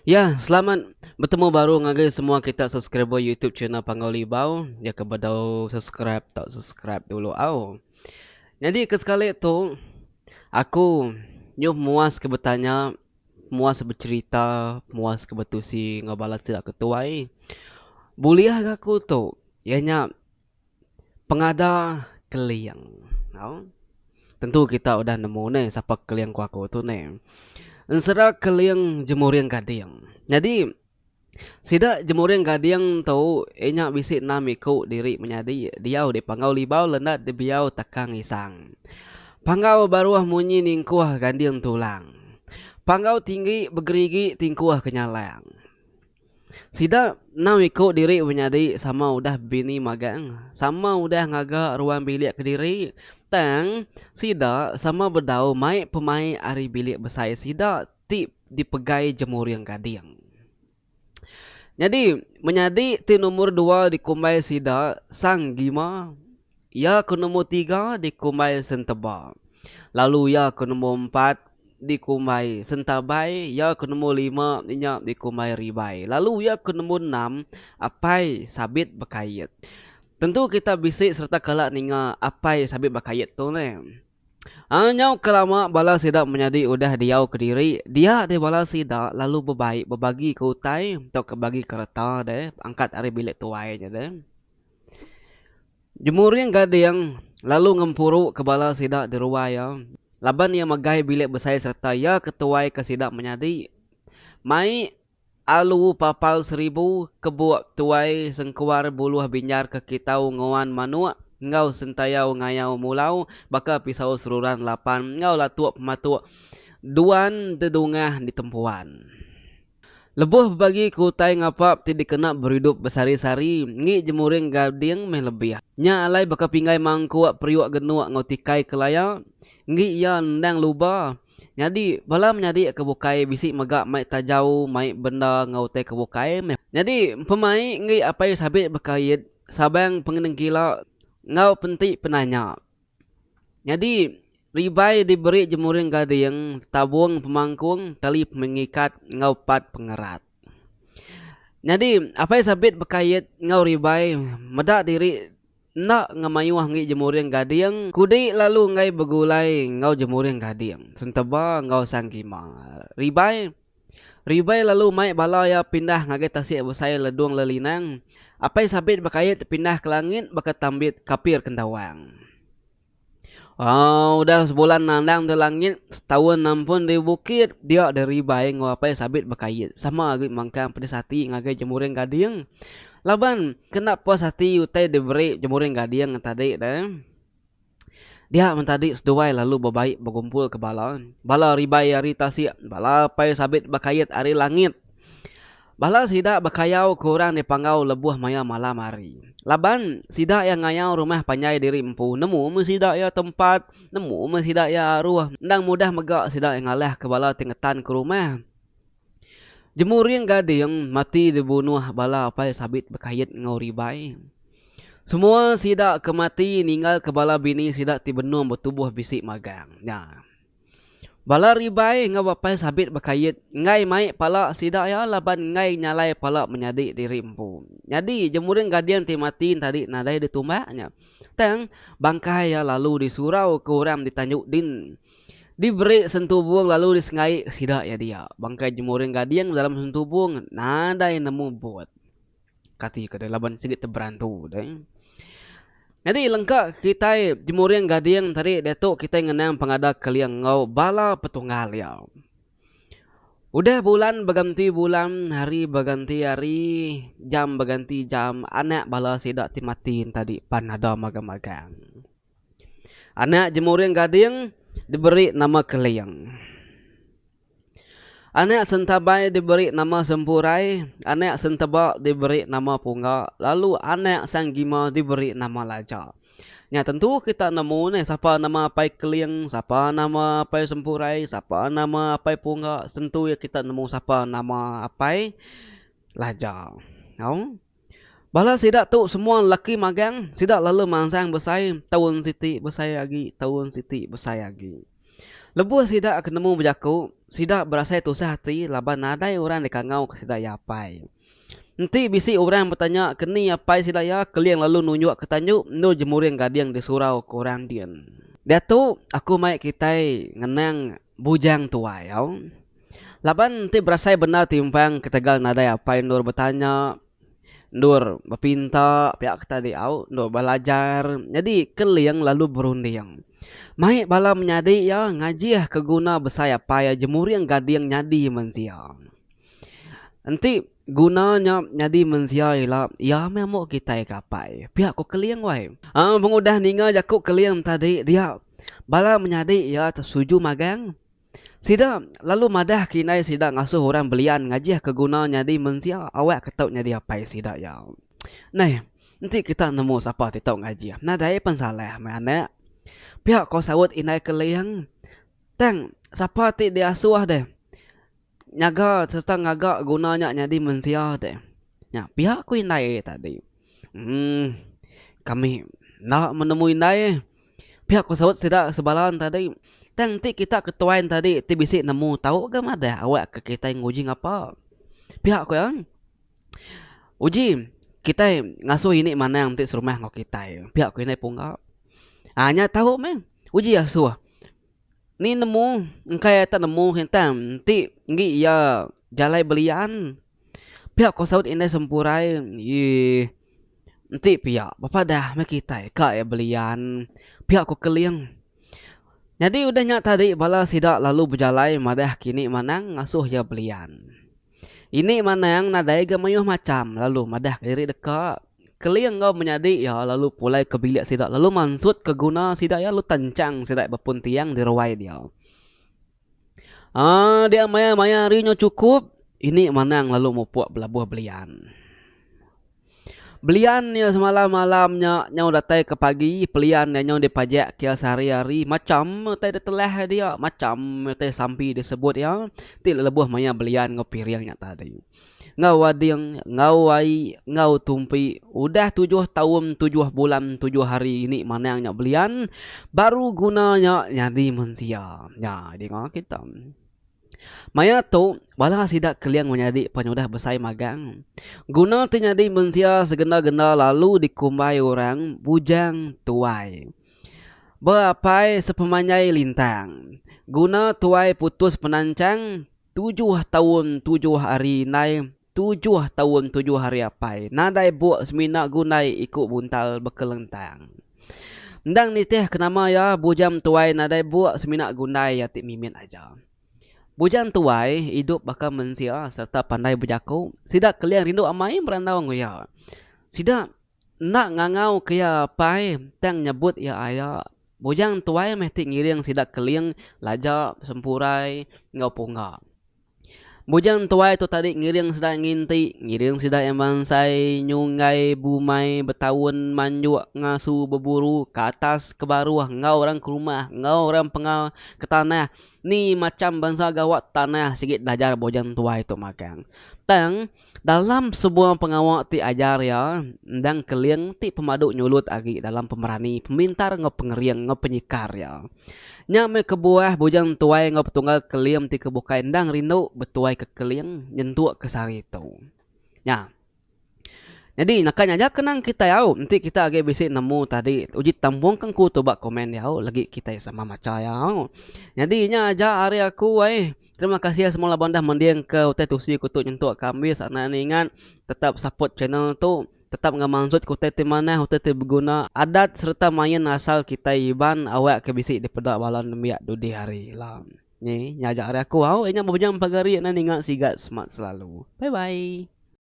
Ya, selamat bertemu baru ngagai semua kita subscriber YouTube channel Panggoli Bau. Ya kepada subscribe tak subscribe dulu au. Jadi kesekali tu aku nyuh muas ke bertanya, muas bercerita, muas ke betusi ngabalat sila ketuai. Buliah aku tu, ianya pengada keliang. Au. Tentu kita udah nemu nih siapa keliang ku aku tu nih. Ensera keliang jemuriang gading. Jadi sida jemuriang gading tau enya bisik namiku diri menjadi diau di pangau libau lenda di biau takang isang. Pangau baruah munyi ningkuah gading tulang. Pangau tinggi begerigi tingkuah kenyalang. Sida namiku diri menjadi sama udah bini magang, sama udah ngaga ruang bilik ke diri. Tang sida sama berdau mai pemai ari bilik besai sida tip dipegai jemuriang gading. Jadi menjadi ti nomor 2 di Kumbai Sida Sang Gima. Ya ke nomor 3 di Kumbai Sentaba. Lalu ya ke nomor 4 di Kumbai Sentabai. Ya ke nomor 5 di Kumbai Ribai. Lalu ya ke nomor 6 Apai Sabit Bekayat. Tentu kita bisik serta kelak ninga Apai Sabit Bekayat tu ni. Anyau kelama bala sidak menjadi udah diau ke diri. Dia di bala sidak lalu berbaik berbagi ke utai atau ke bagi kereta deh. Angkat hari bilik tuai je deh. Jemuriang gading lalu ngempuru ke bala sidak di ruaya. Laban ia magai bilik besai serta ya ketuai ke sidak menjadi. Mai alu papal 1000 kebuat tuai sengkuar buluh binyar ke kitau ngawan manua. Ngau sentayau ngayau mulau baka pisau seruran 8 ngau latuak pematuk duan dedungah di tempuan. Lebuh bagi kutai ngapap ti dikena berhidup besari-sari ngi jemuring gading meh lebih. Nya alai baka pingai mangkuak priuk genuak ngau tikai kelaya ngi ya ndang luba. Jadi bala menjadi kebukai bisik megak mai tajau mai benda ngau te kebukai meh. Jadi pemai ngi apai sabit berkait sabang pengeneng gila ngau penti penanya. Jadi ribai diberi jemuring gading tabung pemangkung tali mengikat ngau pat pengerat. Jadi apa yang sabit berkait ngau ribai medak diri nak ngamayuah ngi jemuring gading kudi lalu ngai begulai ngau jemuring gading senteba ngau sanggima ribai lalu mai bala ya pindah ngagai tasik besai ledung lelinang. Apa yang sabit berkait pindah ke langit baka tambit kapir kendawang. Oh, udah sebulan nandang di langit, setahun nampun di bukit, dia dari bayi ngapai sabit berkait. Sama agak mangkang pada sati ngagai jemuring gading. Laban, kenapa sati utai diberi jemuring gading tadi dah. Dia mentadi seduai lalu berbaik berkumpul ke bala. Bala ribai hari tasik, bala pai sabit berkait hari langit. Bala sidak berkayau kurang dipangau lebuh maya malam hari. Laban sidak yang ngayau rumah panjai diri empu. Nemu sidak ya tempat. Nemu sidak ya arwah. Ndang mudah megak sidak yang ngalah ke bala tingetan ke rumah. Jemuring gading mati dibunuh bala apa sabit berkait ngau ribai. Semua sidak kemati ninggal ke bala bini sidak ti benung bertubuh bisik magang. Nah. Bala ribai ngawapai sabit berkait ngai mai pala sidak ya laban ngai nyalai pala menjadi diri empu. Jadi jemuring gadian ti matin tadi nadai ditumbaknya. Tang bangkai ya lalu disurau ke orang di Tanjung Din. Diberi sentubung lalu disengai sidak ya dia. Bangkai jemuring gadian dalam sentubung nadai nemu buat. Kati ke laban sedikit terberantu deh. Jadi lengkap kita jemuring gading tadi datuk kita ngenang pengada kaliang ngau bala petunggal ya. Udah bulan berganti bulan, hari berganti hari, jam berganti jam, anak bala sidak timatin tadi panada magang-magang. Anak jemuring gading diberi nama kaliang. Anak sentabai diberi nama sempurai, anak sentebak diberi nama punga, lalu anak sanggima diberi nama laja. Ya tentu kita nemu nih siapa nama apai keliang, siapa nama apai sempurai, siapa nama apai punga, tentu ya kita nemu siapa nama apai laja. Tahu? Bala sidak tu semua laki magang, sidak lalu mangsang besai, tahun siti besai lagi, tahun siti besai lagi. Lebuh sidak akan nemu berjaku sida berasa tusah hati laban nadai orang dekangau ke sida yapai. Nanti bisi orang bertanya keni apai sida ya keliang lalu nunjuk ke tanjuk no jemuriang gadiang di surau ke orang dian. Dia tu aku mai kitai ngenang bujang tua ya. Laban nanti berasa benar timpang ketegal nadai apai nur bertanya Nur berpinta pihak tadi au Nur belajar. Jadi keliang lalu berunding. Mai bala menyadi ya ngaji keguna besaya paya jemuri yang gadiang nyadi mensia. Nanti gunanya nyadi mensia ialah ya memang kita kapai. Pihak ko keliang wai. Pengudah ninga jakuk keliang tadi dia bala menyadi ya tersuju magang. Sida lalu madah kinai sida ngasuh orang belian ngaji keguna nyadi mensia awak ketau nyadi apa sida ya. Nah, nanti kita nemu siapa ti tau ngaji. Nah dai pensalah mana. Pihak kau sawut inai keliang. Tang siapa ti dia asuh deh. Nyaga serta ngaga gunanya nyadi mensia deh. Ya, pihak ku inai tadi. Kami nak menemui inai. Pihak kau sawut sida sebalan tadi. Nanti kita ketuain tadi ti bisi nemu tahu ke ada awak ke kita nguji ngapa pihak ko yang uji kita ngasuh ini mana yang ti serumah ngok kita pihak ko ini punga hanya tahu men uji asuh ni nemu engkai tak nemu hentam ti ngi ya jalai belian pihak ko saud ini sempurai nanti pihak bapa dah me kita ka ya belian pihak ko keliang. Jadi udahnya tadi bala sidak lalu berjalai madah kini manang ngasuh ya belian. Ini manang nadai gamayuh macam lalu madah kiri dekat. Keliang kau menyadi ya lalu pulai ke bilik sidak lalu mansut ke guna sidak ya lalu tancang sidak berpun tiang di ruai dia. Dia maya rinyo cukup. Ini manang lalu mau puak belabuh belian. Belian ya semalam malamnya nyau datai ke pagi pelian nyau dipajak kia sehari-hari macam tai telah dia macam tai sampai disebut ya ti lebuh maya belian ngau piringnya tadi ngau wading ngau ai ngau tumpi udah 7 tahun 7 bulan 7 hari ini mana yang belian baru gunanya nyadi mensia ya di ngau kita Maya tu bala sidak keliang menyadi penyudah besai magang. Guna ternyadi mensia segenda-genda lalu dikumbai orang bujang tuai. Berapai sepemanyai lintang. Guna tuai putus penancang 7 tahun 7 hari naik 7 tahun 7 hari apai. Nadai buat semina gunai ikut buntal bekelentang. Ndang ni teh kenama ya bujang tuai nadai buat semina gunai ya tik mimin aja. Bujang tuai hidup bakal mensia serta pandai berjaku. Sidak keliang rindu amai merandau ngoya. Sidak nak ngangau kaya pai tang nyebut ya ayah. Bujang tuai mesti ngiring sidak keliang laja sempurai ngau punga. Bujang tuai tu tadi ngiring sidak nginti, ngiring sidak yang bansai, nyungai, bumai, bertahun, manjuk, ngasu, berburu, ke atas, ke bawah, ngau orang ke rumah, ngau orang pengal ke tanah. Ni macam bangsa gawat tanah sikit belajar bujang tuai tu makan. Tang dalam sebuah pengawak ti ajar ya, ndang keliang ti pemadu nyulut agi dalam pemerani, pemintar ngau pengeriang ngau penyikar ya. Nya me kebuah bujang tuai ngau petunggal keliam ti kebukai ndang rindu betuai ke keliang nyentuk ke sari tu. Nya. Jadi nakanya aja kenang kita yau. Nanti kita agak bisa nemu tadi uji tambung kan ku coba komen yau lagi kita sama maca yau. Jadi nya aja hari aku terima kasih ya semua banda mendiang ke hotel tusi kutu nyentuk kami sana ingat tetap support channel tu. Tetap ngamansut ku tete mana hotel berguna adat serta main asal kita iban awak ke bisik di pedak balon biak dudi hari lah. Ni nyajak hari aku nya bujang pagari nan ingat sigat smart selalu. Bye bye.